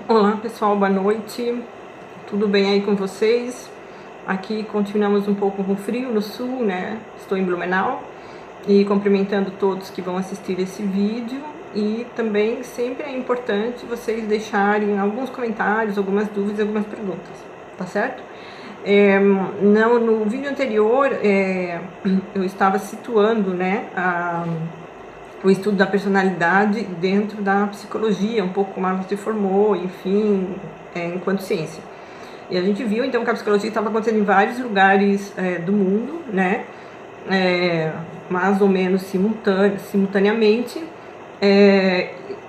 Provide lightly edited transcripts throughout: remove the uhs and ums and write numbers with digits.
Olá pessoal, boa noite, tudo bem aí com vocês? Aqui continuamos um pouco com frio no sul, né? Estou em Blumenau e cumprimentando todos que vão assistir esse vídeo, e também sempre é importante vocês deixarem alguns comentários, algumas dúvidas, algumas perguntas, tá certo? No vídeo anterior eu estava situando, né, o estudo da personalidade dentro da psicologia, um pouco como ela se formou, enfim, enquanto ciência. E a gente viu, então, que a psicologia estava acontecendo em vários lugares do mundo, né, mais ou menos simultaneamente,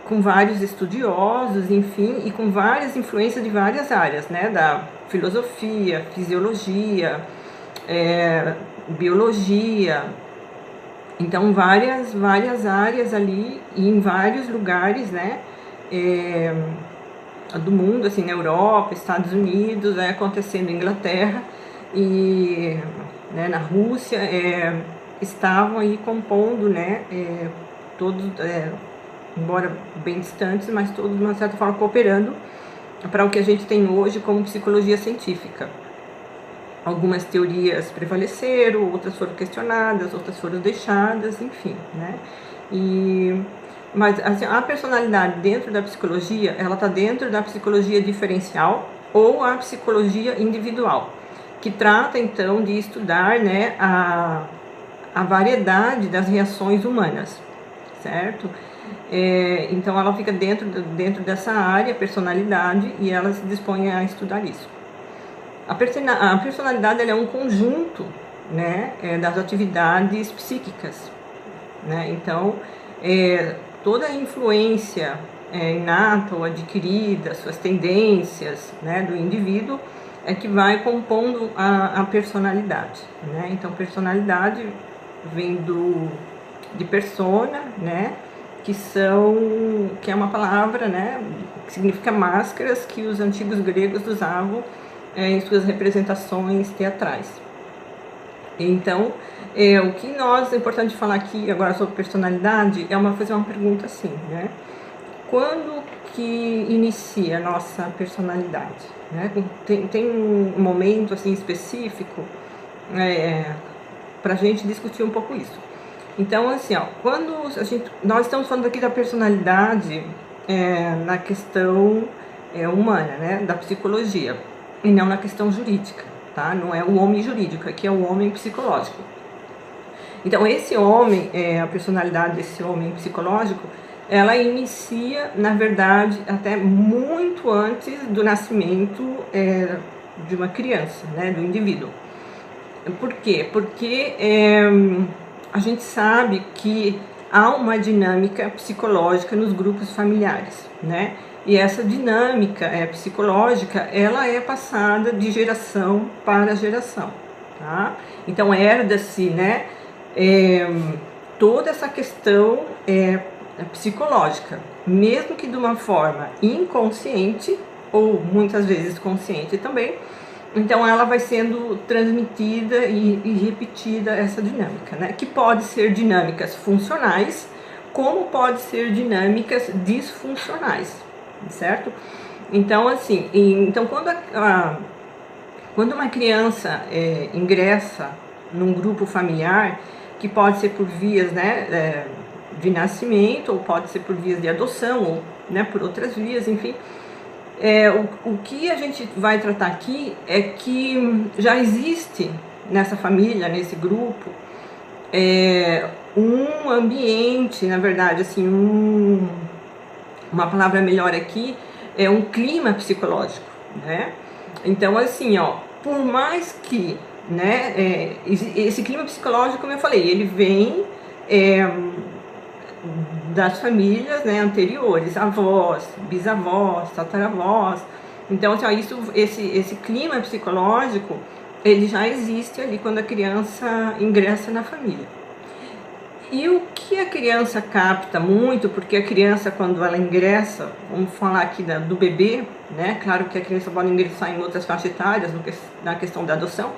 com vários estudiosos, enfim, e com várias influências de várias áreas, né, da filosofia, fisiologia, biologia. Então, várias áreas ali, e em vários lugares, né, do mundo, assim, na Europa, Estados Unidos, acontecendo em Inglaterra e, né, na Rússia, estavam aí compondo, né, todos, embora bem distantes, mas todos, de uma certa forma, cooperando para o que a gente tem hoje como psicologia científica. Algumas teorias prevaleceram, outras foram questionadas, outras foram deixadas, enfim, né? Mas assim, a personalidade dentro da psicologia, ela está dentro da psicologia diferencial ou a psicologia individual, que trata então de estudar, né, a variedade das reações humanas, certo? Então ela fica dentro dessa área, personalidade, e ela se dispõe a estudar isso. A personalidade ela é um conjunto, né, das atividades psíquicas, né? Então, toda a influência inata ou adquirida, suas tendências, né, do indivíduo, é que vai compondo a personalidade, né? Então, personalidade vem de persona, né, que é uma palavra, né, que significa máscaras, que os antigos gregos usavam em suas representações teatrais. Então, o que é importante falar aqui agora sobre personalidade fazer uma pergunta assim, né? Quando que inicia a nossa personalidade? Né? Tem um momento assim específico para a gente discutir um pouco isso. Então, assim, quando nós estamos falando aqui da personalidade na questão humana, né, da psicologia, e não na questão jurídica, tá? Não é o homem jurídico, aqui é o homem psicológico. Então, esse homem, a personalidade desse homem psicológico, ela inicia, na verdade, até muito antes do nascimento de uma criança, né, do indivíduo. Por quê? Porque a gente sabe que há uma dinâmica psicológica nos grupos familiares, né? E essa dinâmica psicológica, ela é passada de geração para geração, tá? Então, herda-se, né, toda essa questão psicológica, mesmo que de uma forma inconsciente, ou muitas vezes consciente também. Então, ela vai sendo transmitida e repetida essa dinâmica, né? Que pode ser dinâmicas funcionais, como pode ser dinâmicas disfuncionais, certo? Então, assim, quando uma criança ingressa num grupo familiar, que pode ser por vias, né, de nascimento, ou pode ser por vias de adoção, ou, né, por outras vias, enfim. O que a gente vai tratar aqui é que já existe nessa família, nesse grupo, um ambiente, na verdade, assim, uma palavra melhor aqui, é um clima psicológico, né? Então, assim, por mais que, né, esse clima psicológico, como eu falei, ele vem das famílias, né, anteriores, avós, bisavós, tataravós. Então, assim, esse clima psicológico, ele já existe ali quando a criança ingressa na família. E o que a criança capta muito, porque a criança, quando ela ingressa, vamos falar aqui do bebê, né? Claro que a criança pode ingressar em outras faixas etárias, na questão da adoção,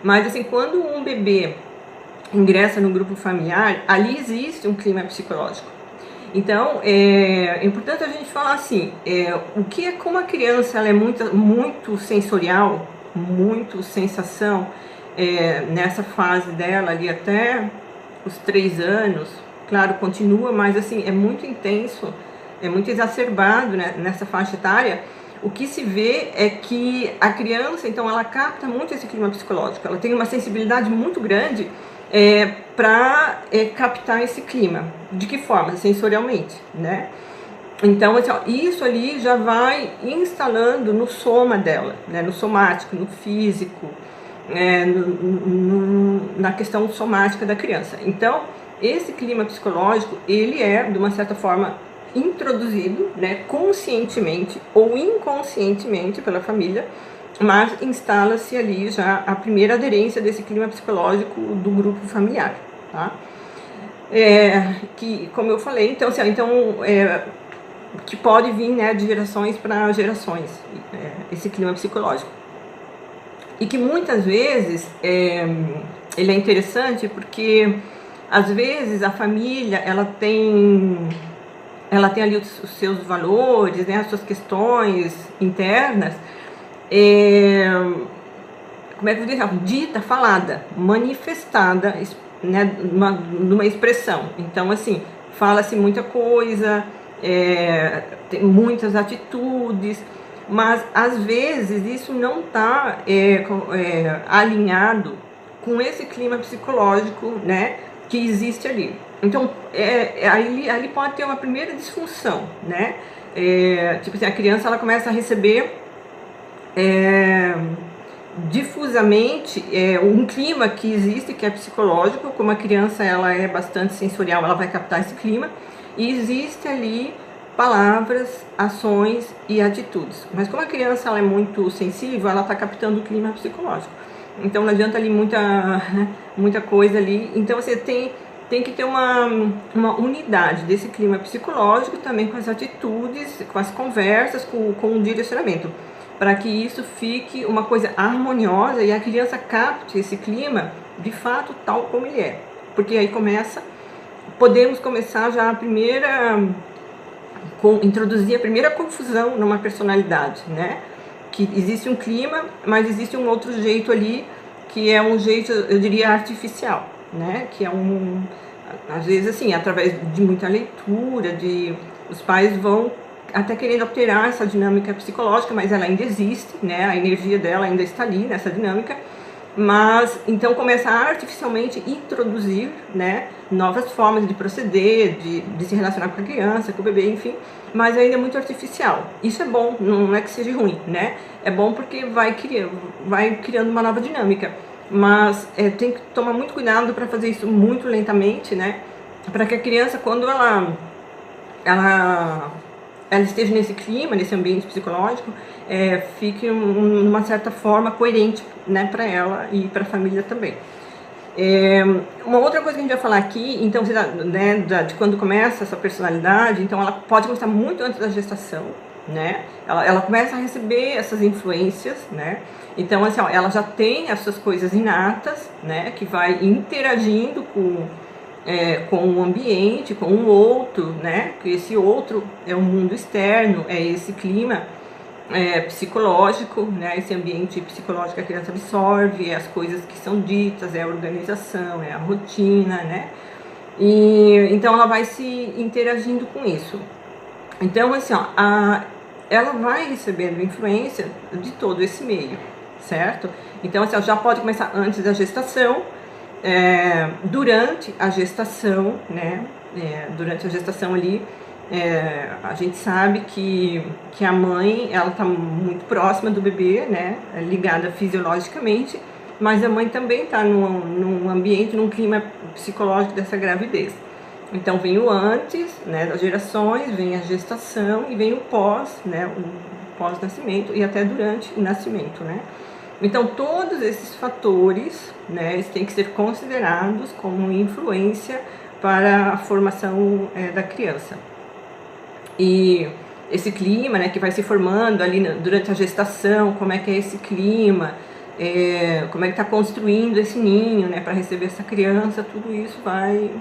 mas assim, quando um bebê ingressa no grupo familiar, ali existe um clima psicológico. Então, é importante a gente falar assim, como a criança ela é muito sensorial, muito sensação, nessa fase dela ali até os 3 anos, claro, continua, mas assim, é muito intenso, é muito exacerbado, né, nessa faixa etária. O que se vê é que a criança, então, ela capta muito esse clima psicológico, ela tem uma sensibilidade muito grande para captar esse clima. De que forma? Sensorialmente, né? Então, assim, ó, isso ali já vai instalando no soma dela, né? No somático, no físico, na questão somática da criança. Então, esse clima psicológico, ele é, de uma certa forma, introduzido, né, conscientemente ou inconscientemente pela família, mas instala-se ali já a primeira aderência desse clima psicológico do grupo familiar, tá? Que, como eu falei, então, assim, que pode vir, né, de gerações para gerações, esse clima psicológico. E que muitas vezes ele é interessante porque, às vezes, a família, ela tem ali os seus valores, né, as suas questões internas, como é que eu digo? Dita, falada, manifestada, né, numa expressão. Então, assim, fala-se muita coisa, tem muitas atitudes, mas às vezes isso não está alinhado com esse clima psicológico, né, que existe ali. Então, ali pode ter uma primeira disfunção, né? Tipo assim, a criança ela começa a receber difusamente um clima que existe, que é psicológico. Como a criança ela é bastante sensorial, ela vai captar esse clima, e existe ali palavras, ações e atitudes. Mas como a criança ela é muito sensível, ela está captando o clima psicológico. Então não adianta ali muita coisa ali. Então você tem que ter uma unidade desse clima psicológico também com as atitudes, com as conversas, com o direcionamento, para que isso fique uma coisa harmoniosa e a criança capte esse clima de fato tal como ele é. Porque aí podemos começar já introduzir a primeira confusão numa personalidade, né? Que existe um clima, mas existe um outro jeito ali, que é um jeito, eu diria, artificial, né? Que é às vezes assim, através de muita leitura, os pais vão até querendo alterar essa dinâmica psicológica, mas ela ainda existe, né? A energia dela ainda está ali nessa dinâmica, mas então começa a artificialmente introduzir, né, novas formas de proceder, de se relacionar com a criança, com o bebê, enfim, mas ainda é muito artificial. Isso é bom, não é que seja ruim, né? É bom porque vai criando uma nova dinâmica, mas tem que tomar muito cuidado para fazer isso muito lentamente, né? Para que a criança, quando ela esteja nesse clima, nesse ambiente psicológico, fique uma certa forma coerente, né, para ela e para a família também. Uma outra coisa que a gente vai falar aqui, então, né, de quando começa essa personalidade, então ela pode começar muito antes da gestação, né? Ela começa a receber essas influências, né? Então, assim, ó, ela já tem essas coisas inatas, né, que vai interagindo com o ambiente, com o outro, né? Que esse outro é o mundo externo, é esse clima psicológico, né? Esse ambiente psicológico que a criança absorve, as coisas que são ditas, a organização, a rotina, né? E então ela vai se interagindo com isso. Então, assim, ó, ela vai recebendo influência de todo esse meio, certo? Então, assim, ela já pode começar antes da gestação, durante a gestação, né? Durante a gestação ali, a gente sabe que a mãe ela está muito próxima do bebê, né? Ligada fisiologicamente, mas a mãe também está num ambiente, num clima psicológico dessa gravidez. Então vem o antes, né, das gerações, vem a gestação e vem o pós, né, o pós-nascimento e até durante o nascimento, né? Então todos esses fatores, né, eles têm que ser considerados como influência para a formação da criança. E esse clima, né, que vai se formando ali durante a gestação, como é que é esse clima, como é que está construindo esse ninho, né, para receber essa criança, tudo isso vai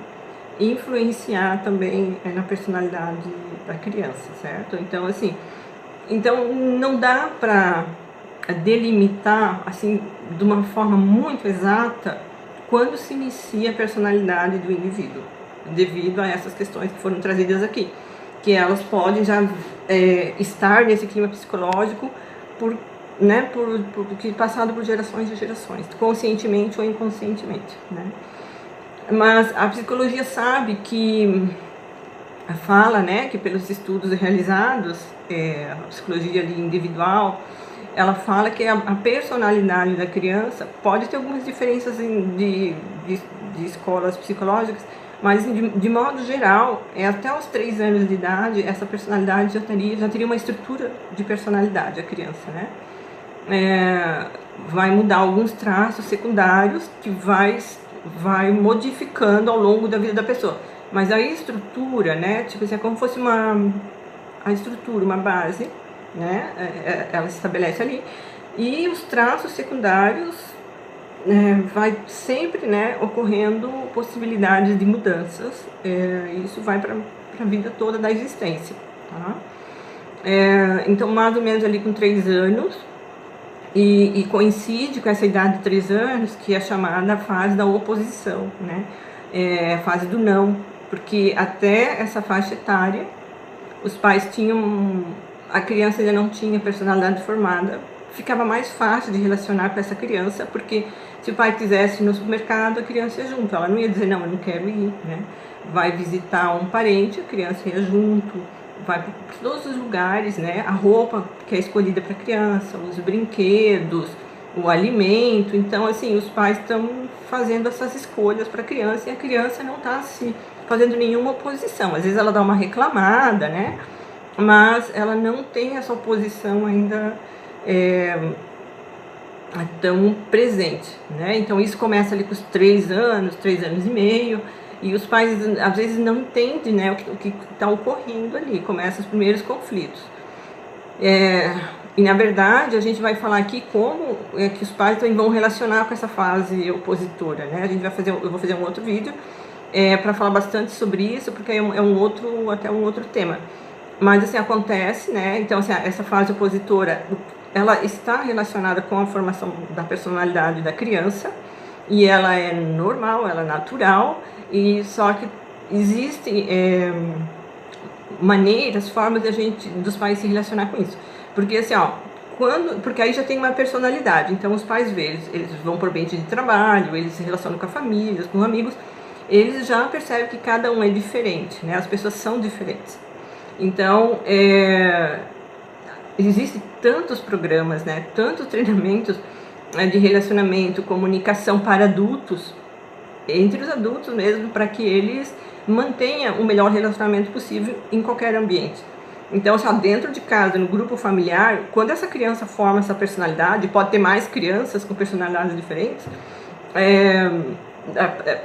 influenciar também na personalidade da criança, certo? Então, assim, então não dá para delimitar, assim, de uma forma muito exata, quando se inicia a personalidade do indivíduo, devido a essas questões que foram trazidas aqui, que elas podem já estar nesse clima psicológico por, né, por passado por gerações e gerações, conscientemente ou inconscientemente, né? Mas a psicologia sabe que fala, né, que pelos estudos realizados, a psicologia ali individual, ela fala que a personalidade da criança pode ter algumas diferenças de escolas psicológicas, mas de modo geral, até os 3 anos de idade, essa personalidade já teria uma estrutura de personalidade, a criança, né? Vai mudar alguns traços secundários que vai modificando ao longo da vida da pessoa. Mas a estrutura, né, tipo assim, é como se fosse a estrutura, uma base, né, ela se estabelece ali, e os traços secundários vai sempre, né, ocorrendo possibilidades de mudanças, isso vai para a vida toda da existência, tá? Então, mais ou menos ali com 3 anos, e coincide com essa idade de 3 anos, que é chamada fase da oposição, né, a fase do não, porque até essa faixa etária, os pais a criança ainda não tinha personalidade formada, ficava mais fácil de relacionar com essa criança, porque se o pai quisesse ir no supermercado, a criança ia junto, ela não ia dizer, não, eu não quero ir, né? Vai visitar um parente, a criança ia junto, vai para todos os lugares, né? A roupa que é escolhida para a criança, os brinquedos, o alimento. Então, assim, os pais estão fazendo essas escolhas para a criança e a criança não está se fazendo nenhuma oposição. Às vezes ela dá uma reclamada, né? Mas ela não tem essa oposição ainda tão presente, né? Então isso começa ali com os 3 anos e meio, e os pais às vezes não entendem, né, o que está ocorrendo ali, começam os primeiros conflitos. E na verdade a gente vai falar aqui como que os pais também vão relacionar com essa fase opositora, né? Eu vou fazer um outro vídeo para falar bastante sobre isso, porque até um outro tema. Mas assim, acontece, né? Então, assim, essa fase opositora, ela está relacionada com a formação da personalidade da criança, e ela é normal, ela é natural, e só que existem maneiras, formas dos pais se relacionar com isso. Porque assim, porque aí já tem uma personalidade, então os pais eles vão por ambiente de trabalho, eles se relacionam com a família, com amigos, eles já percebem que cada um é diferente, né? As pessoas são diferentes. Então, existem tantos programas, né, tantos treinamentos de relacionamento, comunicação para adultos, entre os adultos mesmo, para que eles mantenham o melhor relacionamento possível em qualquer ambiente. Então, só dentro de casa, no grupo familiar, quando essa criança forma essa personalidade, pode ter mais crianças com personalidades diferentes,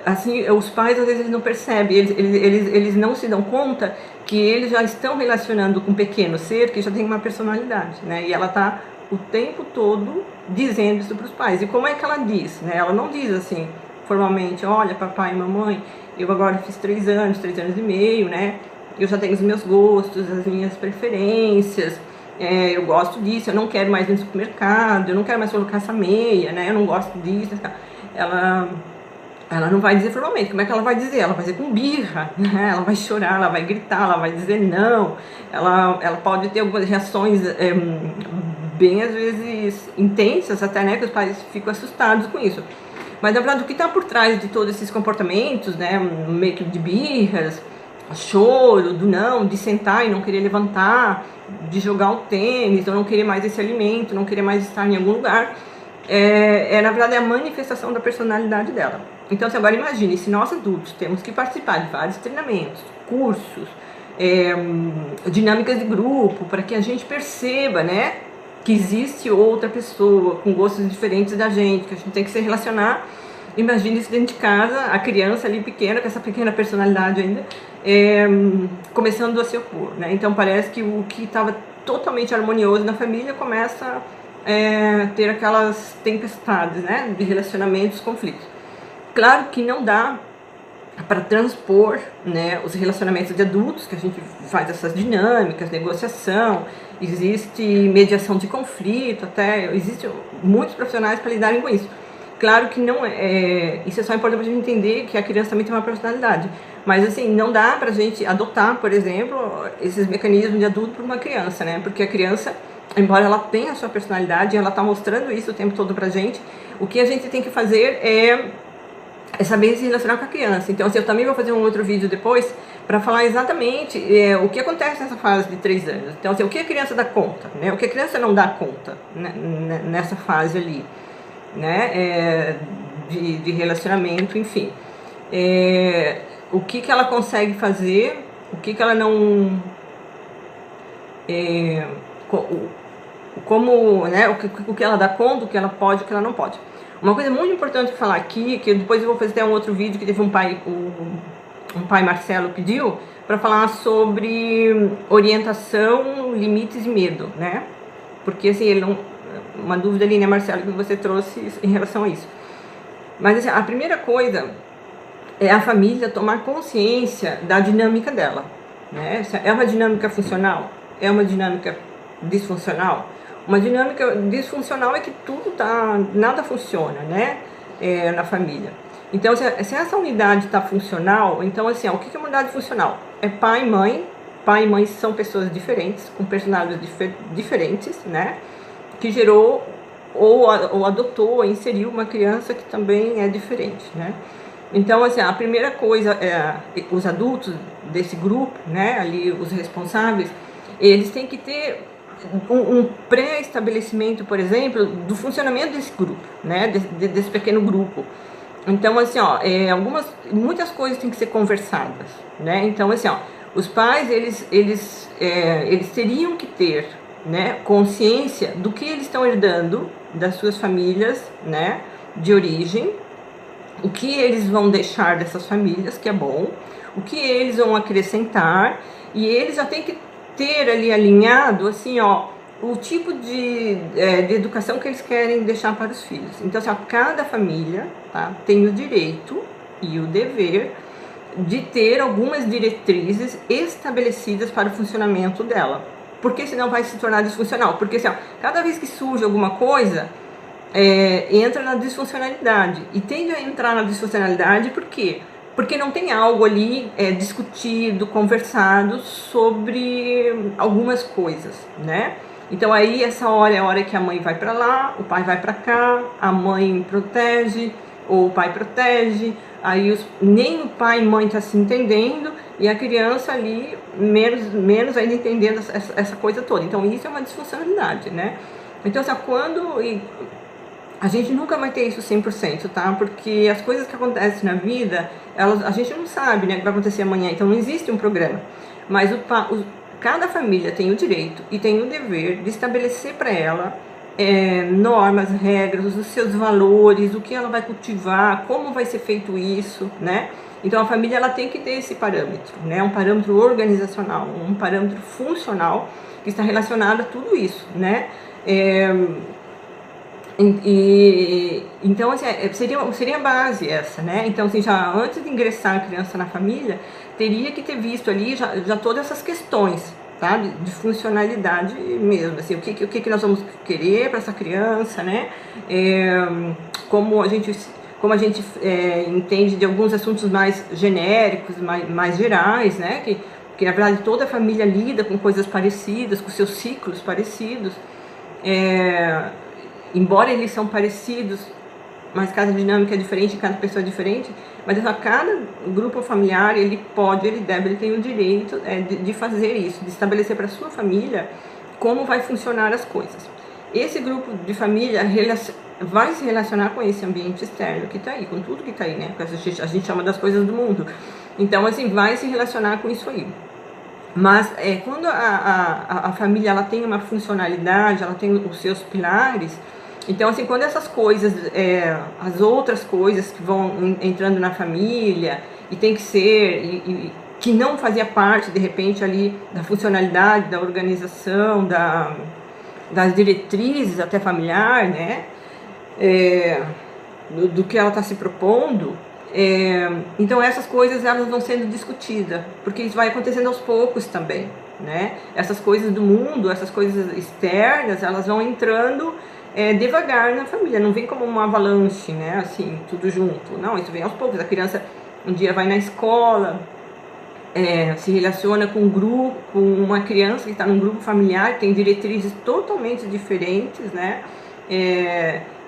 assim, os pais às vezes não percebem, eles não se dão conta que eles já estão relacionando com um pequeno ser que já tem uma personalidade, né? E ela está o tempo todo dizendo isso para os pais. E como é que ela diz, né? Ela não diz assim formalmente, olha, papai e mamãe, eu agora fiz 3 anos e meio, né? Eu já tenho os meus gostos, as minhas preferências, eu gosto disso, eu não quero mais ir no supermercado, eu não quero mais colocar essa meia, né? Eu não gosto disso. Ela não vai dizer formalmente. Como é que ela vai dizer? Ela vai dizer com birra, né? Ela vai chorar, ela vai gritar, ela vai dizer não. Ela pode ter algumas reações bem, às vezes, intensas até, né? Que os pais ficam assustados com isso. Mas, na verdade, o que está por trás de todos esses comportamentos, né? Meio que de birras, choro, do não, de sentar e não querer levantar, de jogar o tênis, ou não querer mais esse alimento, não querer mais estar em algum lugar, na verdade, é a manifestação da personalidade dela. Então, agora imagine, se nós adultos temos que participar de vários treinamentos, cursos, dinâmicas de grupo, para que a gente perceba, né, que existe outra pessoa com gostos diferentes da gente, que a gente tem que se relacionar. Imagine isso dentro de casa, a criança ali pequena, com essa pequena personalidade ainda, começando a se opor, né? Então parece que o que estava totalmente harmonioso na família começa a ter aquelas tempestades, né, de relacionamentos, conflitos. Claro que não dá para transpor, né, os relacionamentos de adultos, que a gente faz essas dinâmicas, negociação, existe mediação de conflito, até existem muitos profissionais para lidarem com isso. Claro que não isso é só importante para a gente entender que a criança também tem uma personalidade, mas assim, não dá para a gente adotar, por exemplo, esses mecanismos de adulto para uma criança, né, porque a criança, embora ela tenha a sua personalidade, ela está mostrando isso o tempo todo para a gente, o que a gente tem que fazer é saber se relacionar com a criança. Então, assim, eu também vou fazer um outro vídeo depois para falar exatamente o que acontece nessa fase de 3 anos. Então, assim, o que a criança dá conta, né? O que a criança não dá conta, né? Nessa fase ali, né? De relacionamento, enfim. O que ela consegue fazer, o que ela não... como, né? O que ela dá conta, o que ela pode, o que ela não pode. Uma coisa muito importante falar aqui, que depois eu vou fazer até um outro vídeo que teve um pai Marcelo pediu, para falar sobre orientação, limites e medo, né? Porque assim, ele não, uma dúvida ali, né, Marcelo, que você trouxe em relação a isso. Mas assim, a primeira coisa é a família tomar consciência da dinâmica dela, né? É uma dinâmica funcional? É uma dinâmica disfuncional? Uma dinâmica disfuncional é que nada funciona, né, na família. Então, se essa unidade está funcional, então assim, o que é uma unidade funcional? É pai e mãe. Pai e mãe são pessoas diferentes, com personalidades diferentes, né, que gerou ou adotou, ou inseriu uma criança que também é diferente, né. Então, assim, a primeira coisa os adultos desse grupo, né, ali os responsáveis, eles têm que ter um pré-estabelecimento, por exemplo, do funcionamento desse grupo, né, desse pequeno grupo. Então, assim, muitas coisas têm que ser conversadas, né. Então, assim, os pais, eles teriam que ter, né, consciência do que eles estão herdando das suas famílias, né, de origem, o que eles vão deixar dessas famílias, que é bom, o que eles vão acrescentar, e eles já têm que ter ali alinhado, assim, o tipo de educação que eles querem deixar para os filhos. Então, assim, cada família, tá, tem o direito e o dever de ter algumas diretrizes estabelecidas para o funcionamento dela, porque senão vai se tornar disfuncional. Porque assim, cada vez que surge alguma coisa, entra na disfuncionalidade, e tende a entrar na disfuncionalidade por quê? Porque não tem algo ali discutido, conversado sobre algumas coisas, né? Então aí essa hora é a hora que a mãe vai para lá, o pai vai para cá, a mãe protege, ou o pai protege, aí nem o pai e mãe tá se entendendo, e a criança ali menos ainda entendendo essa coisa toda. Então isso é uma disfuncionalidade, né? Então, assim, a gente nunca vai ter isso 100%, tá? Porque as coisas que acontecem na vida, a gente não sabe, né, o que vai acontecer amanhã, então não existe um programa. Mas cada família tem o direito e tem o dever de estabelecer para ela normas, regras, os seus valores, o que ela vai cultivar, como vai ser feito isso, né? Então a família, ela tem que ter esse parâmetro, né? Um parâmetro organizacional, um parâmetro funcional que está relacionado a tudo isso, né? Então, assim, seria a base essa, né? Então, assim, já antes de ingressar a criança na família, teria que ter visto ali já todas essas questões, tá? De funcionalidade mesmo, assim, o que nós vamos querer para essa criança, né? Como a gente entende de alguns assuntos mais genéricos, mais gerais, né? Que na verdade toda a família lida com coisas parecidas, com seus ciclos parecidos. Embora eles são parecidos, mas cada dinâmica é diferente, cada pessoa é diferente, mas cada grupo familiar, ele deve, ele tem o direito de fazer isso, de estabelecer para a sua família como vai funcionar as coisas. Esse grupo de família vai se relacionar com esse ambiente externo que está aí, com tudo que está aí, né? Porque a gente chama das coisas do mundo. Então, assim, vai se relacionar com isso aí. Mas quando a família, ela tem uma funcionalidade, ela tem os seus pilares. Então, assim, quando essas coisas, as outras coisas que vão entrando na família, e tem que ser, que não fazia parte, de repente, ali da funcionalidade, da organização, das diretrizes até familiar, né, do que ela está se propondo, Então essas coisas elas vão sendo discutidas, porque isso vai acontecendo aos poucos também, né? Essas coisas do mundo, essas coisas externas, elas vão entrando devagar na família, não vem como uma avalanche, né? Assim, tudo junto. Não, isso vem aos poucos. A criança um dia vai na escola, se relaciona com um grupo, com uma criança que está num grupo familiar, que tem diretrizes totalmente diferentes, né?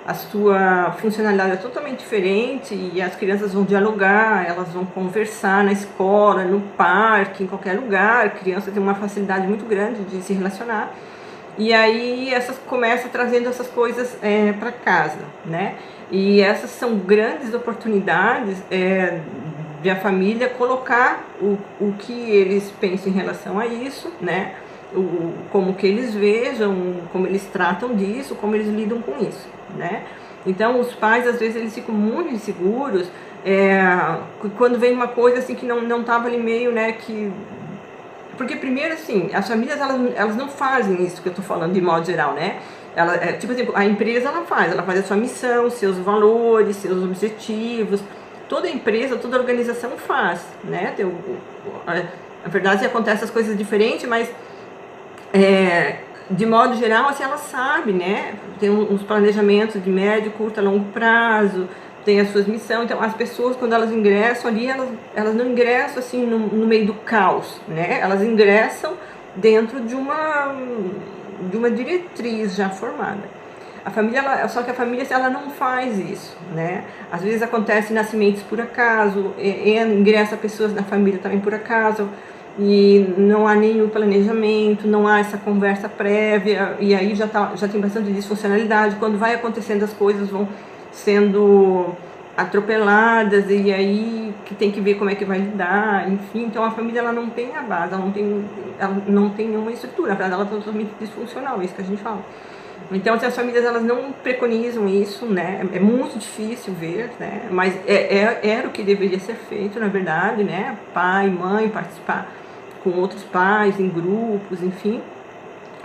A sua funcionalidade é totalmente diferente e as crianças vão dialogar, elas vão conversar na escola, no parque, em qualquer lugar. A criança tem uma facilidade muito grande de se relacionar. E aí essas começa trazendo essas coisas para casa, né? E essas são grandes oportunidades de a família colocar o que eles pensam em relação a isso, né? Como que eles vejam, como eles tratam disso, como eles lidam com isso, né? Então os pais às vezes eles ficam muito inseguros quando vem uma coisa assim que não estava ali meio, né, que... Porque primeiro assim, as famílias elas não fazem isso que eu estou falando de modo geral, né? Tipo assim, a empresa ela faz a sua missão, seus valores, seus objetivos. Toda empresa, toda organização faz, né? Na verdade acontecem as coisas diferentes, mas de modo geral, assim, ela sabe, né? Tem uns planejamentos de médio, curto, longo prazo, tem as suas missões. Então, as pessoas, quando elas ingressam ali, elas não ingressam assim no meio do caos, né? Elas ingressam dentro de uma diretriz já formada. A família, só que a família ela não faz isso, né? Às vezes acontece nascimentos por acaso, ingressa pessoas na família também por acaso, e não há nenhum planejamento, não há essa conversa prévia, e aí já tem bastante disfuncionalidade. Quando vai acontecendo, as coisas vão sendo atropeladas, e aí que tem que ver como é que vai lidar, enfim. Então a família ela não tem a base, ela não tem nenhuma estrutura, na verdade ela é totalmente disfuncional, é isso que a gente fala. Então, as famílias elas não preconizam isso, né? É muito difícil ver, né? Mas era o que deveria ser feito, na verdade, né? Pai, mãe, participar com outros pais, em grupos, enfim.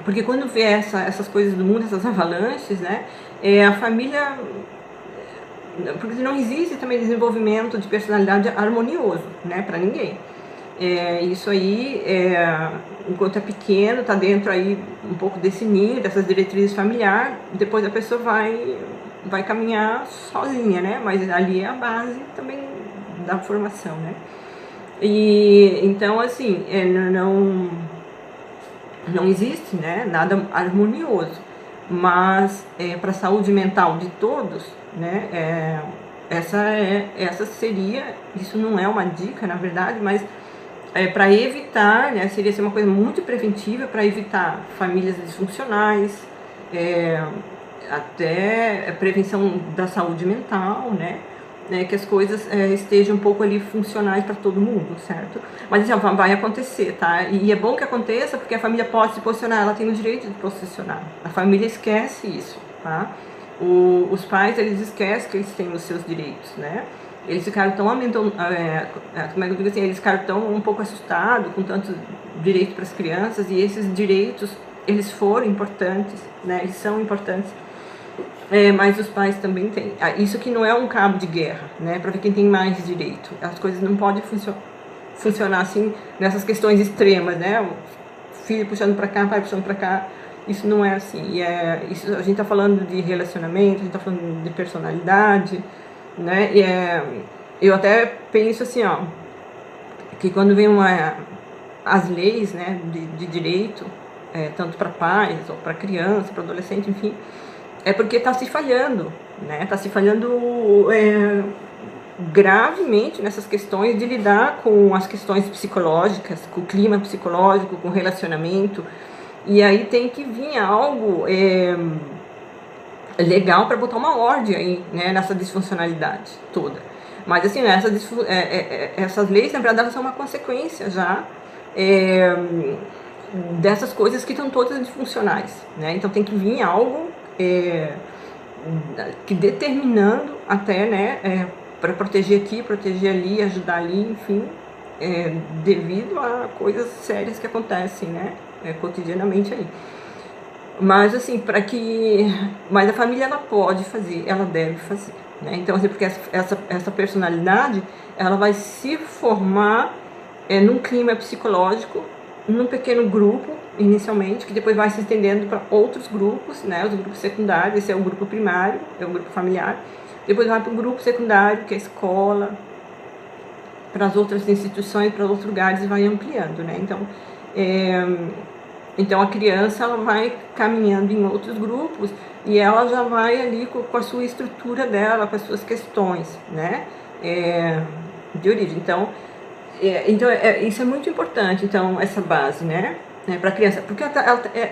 Porque quando vê essas coisas do mundo, essas avalanches, né? A família... Porque não existe também desenvolvimento de personalidade harmonioso, né? Para ninguém. Isso aí, enquanto é pequeno, está dentro aí um pouco desse ninho, dessas diretrizes familiares, depois a pessoa vai caminhar sozinha, né? Mas ali é a base também da formação, né? E então, assim, não existe, né, nada harmonioso, mas para a saúde mental de todos, né, essa seria, isso não é uma dica, na verdade, mas para evitar, né, seria ser uma coisa muito preventiva para evitar famílias disfuncionais, até prevenção da saúde mental, né, que as coisas estejam um pouco ali funcionais para todo mundo, certo? Mas assim, vai acontecer, tá? E é bom que aconteça porque a família pode se posicionar, ela tem o direito de posicionar. A família esquece isso, tá? Os pais, eles esquecem que eles têm os seus direitos, né? Eles ficaram tão como é que eu digo assim, eles ficaram tão um pouco assustados com tantos direitos para as crianças, e esses direitos, eles foram importantes, né? Eles são importantes. Mas os pais também têm. Isso que não é um cabo de guerra, né? Para ver quem tem mais direito. As coisas não podem funcionar assim nessas questões extremas, né? O filho puxando para cá, pai puxando para cá. Isso não é assim. Isso, a gente está falando de relacionamento, a gente está falando de personalidade, né? Eu até penso assim, ó, que quando vem as leis, né, de direito, tanto para pais ou para criança, para adolescente, enfim, é porque está se falhando, né? Está se falhando gravemente nessas questões de lidar com as questões psicológicas, com o clima psicológico, com o relacionamento. E aí tem que vir algo legal para botar uma ordem aí, né, nessa disfuncionalidade toda. Mas assim, essas leis, na verdade, elas são uma consequência já dessas coisas que estão todas disfuncionais, né? Então tem que vir algo que determinando até, né, para proteger aqui, proteger ali, ajudar ali, enfim, devido a coisas sérias que acontecem, né, cotidianamente aí. Mas assim, mas a família ela pode fazer, ela deve fazer, né? Então, assim, porque essa personalidade, ela vai se formar num clima psicológico, num pequeno grupo, inicialmente, que depois vai se estendendo para outros grupos, né? Os grupos secundários, esse é o grupo primário, é o grupo familiar. Depois vai para o grupo secundário, que é a escola, para as outras instituições, para outros lugares, e vai ampliando, né? Então a criança, ela vai caminhando em outros grupos e ela já vai ali com a sua estrutura dela, com as suas questões, né? De origem. Isso é muito importante, então, essa base, né? Para a criança, porque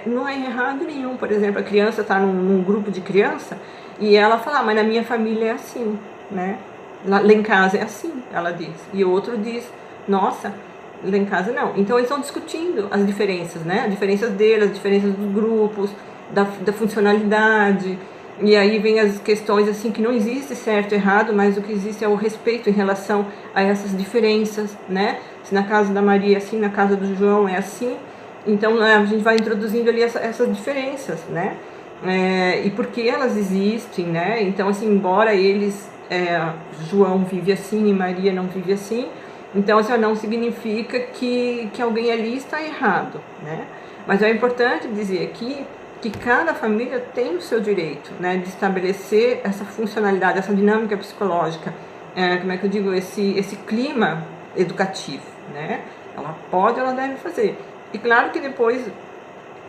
não é errado nenhum, por exemplo, a criança está num grupo de criança e ela fala, mas na minha família é assim, né? Lá em casa é assim, ela diz. E o outro diz, nossa, lá em casa não. Então eles estão discutindo as diferenças, né? As diferenças deles, as diferenças dos grupos, da funcionalidade. E aí vem as questões assim que não existe certo e errado, mas o que existe é o respeito em relação a essas diferenças, né? Se na casa da Maria é assim, na casa do João é assim. Então a gente vai introduzindo ali essas diferenças, né? E por que elas existem, né? Então, assim, embora João vive assim e Maria não vive assim, então isso não significa que alguém ali está errado, né? Mas é importante dizer aqui que cada família tem o seu direito, né, de estabelecer essa funcionalidade, essa dinâmica psicológica, como é que eu digo, esse clima educativo, né? Ela pode, ela deve fazer. E claro que depois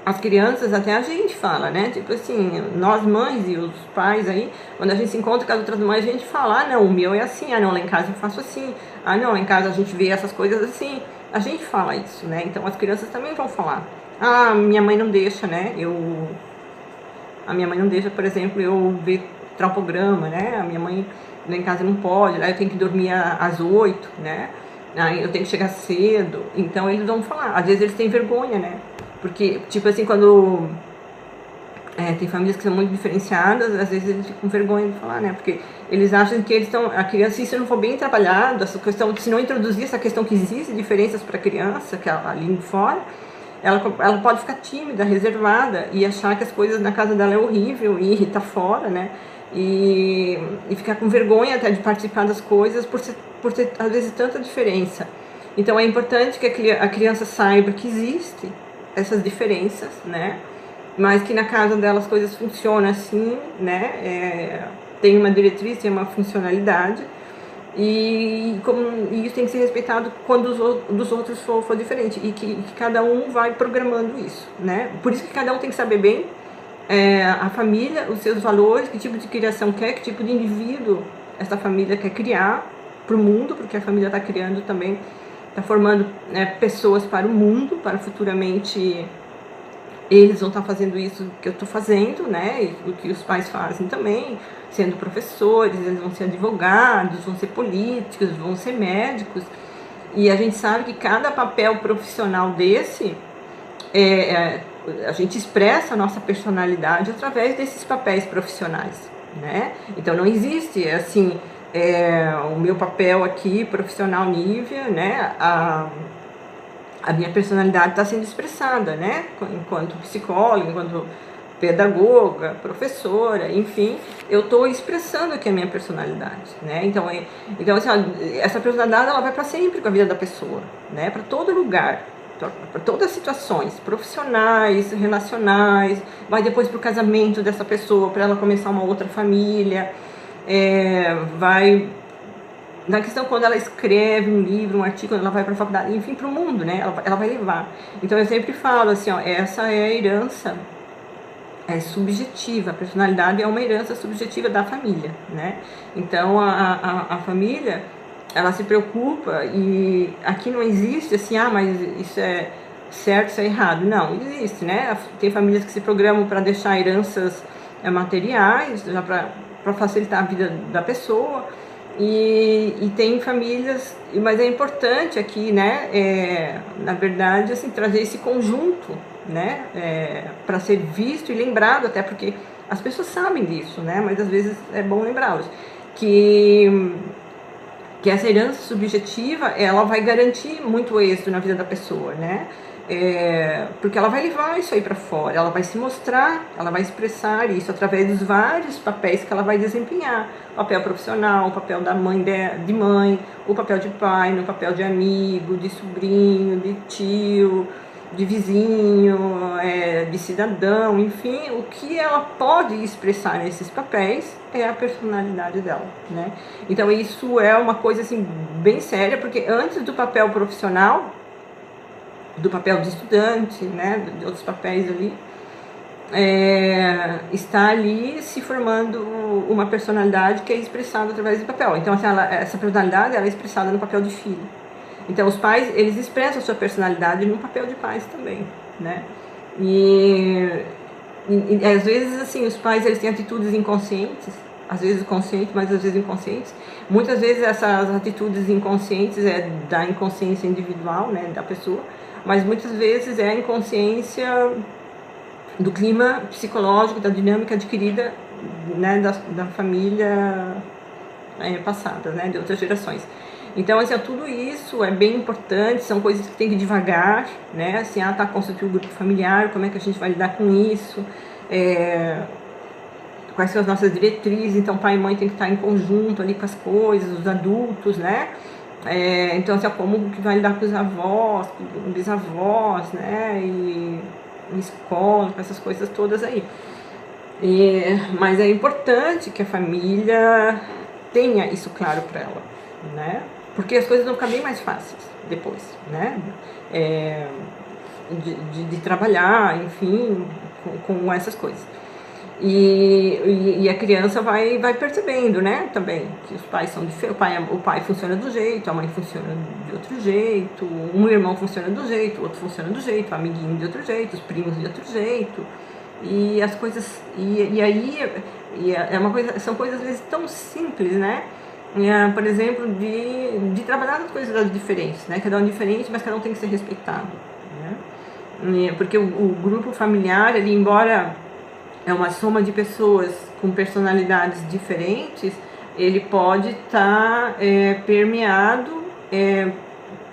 as crianças, até a gente fala, né? Tipo assim, nós mães e os pais aí, quando a gente se encontra com as outras mães, a gente fala, ah, não, o meu é assim, ah, não, lá em casa eu faço assim, ah, não, lá em casa a gente vê essas coisas assim. A gente fala isso, né? Então as crianças também vão falar. Ah, minha mãe não deixa, né? A minha mãe não deixa, por exemplo, eu ver tropograma, né? A minha mãe lá em casa não pode, lá eu tenho que dormir às 8, né? Aí eu tenho que chegar cedo. Então eles vão falar. Às vezes eles têm vergonha, né? Porque, tipo assim, quando tem famílias que são muito diferenciadas, às vezes eles ficam com vergonha de falar, né? Porque eles acham que eles estão... A criança, se não for bem trabalhado, essa questão, se não introduzir essa questão que existe diferenças para a criança, que ela ali fora, ela pode ficar tímida, reservada e achar que as coisas na casa dela é horrível e irritar fora, né? E ficar com vergonha até de participar das coisas por ter às vezes tanta diferença. Então é importante que a criança saiba que existe essas diferenças, né? Mas que na casa dela as coisas funcionam assim, né? Tem uma diretriz, tem uma funcionalidade. E isso tem que ser respeitado quando dos outros for diferente. E que cada um vai programando isso, né? Por isso que cada um tem que saber bem a família, os seus valores, que tipo de criação quer, que tipo de indivíduo essa família quer criar para o mundo, porque a família está criando também, está formando pessoas para o mundo, para futuramente eles vão estar fazendo isso que eu estou fazendo, né? E o que os pais fazem também, sendo professores, eles vão ser advogados, vão ser políticos, vão ser médicos. E a gente sabe que cada papel profissional desse, a gente expressa a nossa personalidade através desses papéis profissionais, né? Então não existe assim o meu papel aqui profissional Nívia, né? A minha personalidade está sendo expressada, né? Enquanto psicóloga, enquanto pedagoga, professora, enfim, eu estou expressando aqui a minha personalidade, né? Então assim, essa personalidade ela vai para sempre com a vida da pessoa, né? Para todo lugar, para todas as situações, profissionais, relacionais, vai depois para o casamento dessa pessoa, para ela começar uma outra família, vai na questão quando ela escreve um livro, um artigo, quando ela vai para a faculdade, enfim, para o mundo, né? Ela vai levar. Então eu sempre falo assim, ó, essa é a herança subjetiva, a personalidade é uma herança subjetiva da família, né? Então a família, ela se preocupa e aqui não existe assim, mas isso é certo, isso é errado. Não, existe, né? Tem famílias que se programam para deixar heranças materiais, já para facilitar a vida da pessoa. E tem famílias, mas é importante aqui, né, na verdade, assim, trazer esse conjunto, né, para ser visto e lembrado, até porque as pessoas sabem disso, né, mas às vezes é bom lembrá-los, que que essa herança subjetiva, ela vai garantir muito êxito na vida da pessoa, né? Porque ela vai levar isso aí para fora, ela vai se mostrar, ela vai expressar isso através dos vários papéis que ela vai desempenhar: o papel profissional, o papel da mãe de mãe, o papel de pai, no papel de amigo, de sobrinho, de tio, de vizinho, de cidadão, enfim, o que ela pode expressar nesses papéis é a personalidade dela, né? Então isso é uma coisa assim bem séria, porque antes do papel profissional, do papel de estudante, né, de outros papéis ali, está ali se formando uma personalidade que é expressada através do papel. Então assim, essa personalidade ela é expressada no papel de filho. Então os pais, eles expressam a sua personalidade no papel de pais também, né? E às vezes assim, os pais eles têm atitudes inconscientes, às vezes conscientes, mas às vezes inconscientes. Muitas vezes essas atitudes inconscientes é da inconsciência individual, né, da pessoa, mas muitas vezes é a inconsciência do clima psicológico, da dinâmica adquirida, né, da família passada, né, de outras gerações. Então, assim, tudo isso é bem importante, são coisas que tem que ir devagar, né, assim, tá constituindo o grupo familiar, como é que a gente vai lidar com isso, quais são as nossas diretrizes. Então pai e mãe tem que estar em conjunto ali com as coisas, os adultos, né? Então assim, como que vai lidar com os avós, com os bisavós, né? E escola, com essas coisas todas aí. Mas é importante que a família tenha isso claro para ela, né? Porque as coisas vão ficar bem mais fáceis depois, né? De trabalhar, enfim, com essas coisas. E a criança vai percebendo, né, também, que os pais são diferentes, o pai funciona do jeito, a mãe funciona de outro jeito, um irmão funciona do jeito, o outro funciona do jeito, o amiguinho de outro jeito, os primos de outro jeito, e as coisas, são coisas às vezes tão simples, né, por exemplo, de trabalhar as coisas diferentes, né, cada um diferente, mas cada um tem que ser respeitado, né, porque o grupo familiar, ele, embora é uma soma de pessoas com personalidades diferentes, ele pode estar permeado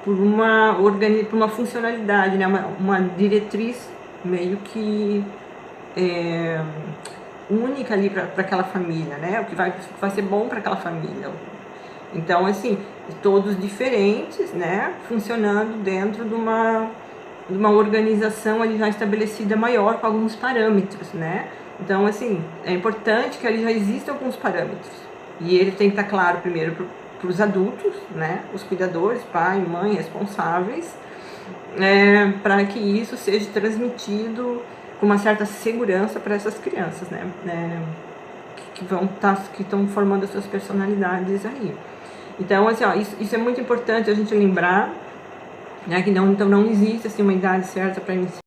por uma funcionalidade, né? uma diretriz meio que única ali para aquela família, né? O que vai ser bom para aquela família. Então, assim, todos diferentes, né? Funcionando dentro de uma organização ali já estabelecida maior, com alguns parâmetros, né? Então, assim, é importante que ali já existam alguns parâmetros. E ele tem que estar claro primeiro para os adultos, né? Os cuidadores, pai, mãe, responsáveis, para que isso seja transmitido com uma certa segurança para essas crianças, né? Que estão formando as suas personalidades aí. Então, assim, isso é muito importante a gente lembrar, né? Que não existe assim, uma idade certa para iniciar